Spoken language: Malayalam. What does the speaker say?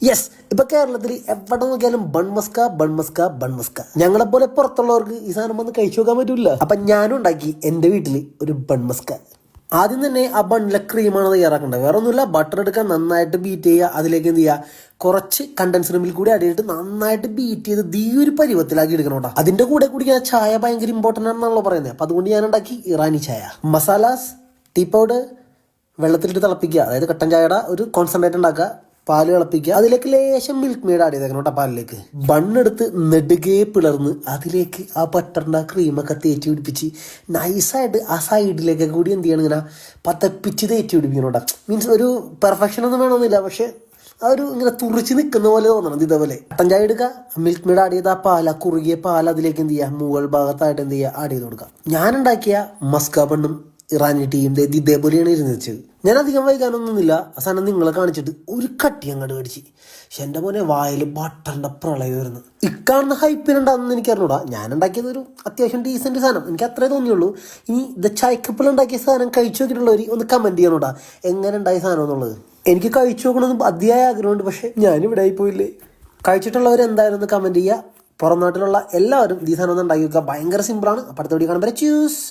യെസ്, ഇപ്പൊ കേരളത്തിൽ എവിടെ നോക്കിയാലും ബൺമസ്ക. ഞങ്ങളെ പോലെ പുറത്തുള്ളവർക്ക് ഈ സാധനം വന്ന് കഴിച്ചു നോക്കാൻ പറ്റൂല. അപ്പൊ ഞാനും ഉണ്ടാക്കി എന്റെ വീട്ടിൽ ഒരു ബൺമസ്ക. ആദ്യം തന്നെ ആ ബണ്ണിലെ ക്രീമാണ് തയ്യാറാക്കേണ്ടത്. വേറെ ഒന്നുമില്ല, ബട്ടർ എടുക്കാൻ നന്നായിട്ട് ബീറ്റ് ചെയ്യുക. അതിലേക്ക് എന്ത് ചെയ്യുക, കുറച്ച് കണ്ടൻസ്ഡ് മിൽക്ക് കൂടി അടിയിട്ട് നന്നായിട്ട് ബീറ്റ് ചെയ്ത് ഈ ഒരു പരുവത്തിലാക്കി എടുക്കണം. അതിന്റെ കൂടെ കുടിക്കാൻ ചായ ഭയങ്കര ഇമ്പോർട്ടൻ്റ് ആണെന്നാണല്ലോ പറയുന്നത്. അപ്പൊ അതുകൊണ്ട് ഞാൻ ഉണ്ടാക്കി ഇറാനി ചായ. മസാലാസ്, ടീ പൗഡർ വെള്ളത്തിലിട്ട് തിളപ്പിക്കുക. അതായത് കട്ടൻ ചായയുടെ ഒരു കോൺസെൻട്രേറ്റ് ഉണ്ടാക്കുക. പാല് തിളപ്പിക്കുക. അതിലേക്ക് ലേശം മിൽക്ക് മെയ്ഡ് ആഡ് ചെയ്തേക്കണം കേട്ടോ. പാലിലേക്ക് ബണ്ണെടുത്ത് നെടുകെ പിളർന്ന് അതിലേക്ക് ആ ബട്ടറിൻ്റെ ക്രീമൊക്കെ തേച്ച് പിടിപ്പിച്ച് നൈസായിട്ട് ആ സൈഡിലേക്ക് കൂടി എന്ത് ചെയ്യണം, ഇങ്ങനെ പതപ്പിച്ച് തേച്ച് പിടിപ്പിക്കണം കേട്ടോ. മീൻസ് ഒരു പെർഫെക്ഷൻ ഒന്നും വേണമെന്നില്ല, പക്ഷെ ആ ഒരു ഇങ്ങനെ തുറിച്ച് നിൽക്കുന്ന പോലെ തോന്നണം. ഇതേപോലെ കട്ടൻ ചായ എടുക്കുക, മിൽക്ക് മെയ്ഡ് ആഡ് ചെയ്ത് ആ പാൽ, ആ കുറുകിയ പാൽ അതിലേക്ക് എന്ത് ചെയ്യുക, മുകൾ ഭാഗത്തായിട്ട് എന്ത് ചെയ്യുക, ആഡ് ചെയ്ത് കൊടുക്കുക. ഞാനുണ്ടാക്കിയ മസ്ക ബണ്ണും ഇറാനി ടീയും ഇതേപോലെയാണ് ഇരുന്ന് വെച്ചത്. ഞാൻ അധികം വൈകാനൊന്നുമില്ല. ആ സാധനം നിങ്ങളെ കാണിച്ചിട്ട് ഒരു കട്ടി അങ്ങോട്ട് മേടിച്ച്. പക്ഷെ എൻ്റെ മോനെ വായിൽ ബട്ടറിൻ്റെ പ്രളയം വരുന്നു. ഇക്കാണുന്ന ഹൈപ്പിനുണ്ടാകുന്ന എനിക്ക് അറിഞ്ഞൂടാ. ഞാൻ ഉണ്ടാക്കിയത് ഒരു അത്യാവശ്യം ഡീസൻറ്റ് സാധനം, എനിക്ക് അത്രേ തോന്നിയുള്ളൂ. ഇനി ദ ചായക്കപ്പിൾ ഉണ്ടാക്കിയ സാധനം കഴിച്ചു നോക്കിയിട്ടുള്ളവർ ഒന്ന് കമൻറ്റ് ചെയ്യണോടാ, എങ്ങനെ ഉണ്ടായ സാധനം എന്നുള്ളത്. എനിക്ക് കഴിച്ചു നോക്കണമെന്ന് അതിയായ ആഗ്രഹമുണ്ട്, പക്ഷെ ഞാനിവിടെ ആയിപ്പോയില്ലേ. കഴിച്ചിട്ടുള്ളവർ എന്തായാലും ഒന്ന് കമൻറ്റ് ചെയ്യുക. പുറം നാട്ടിലുള്ള എല്ലാവരും ഈ സാധനം ഒന്ന് ഉണ്ടാക്കി വെക്കുക. ഭയങ്കര സിമ്പിളാണ്. അപ്പോൾ അടുത്ത വീഡിയോ കാണുമ്പോൾ ചൂസ്.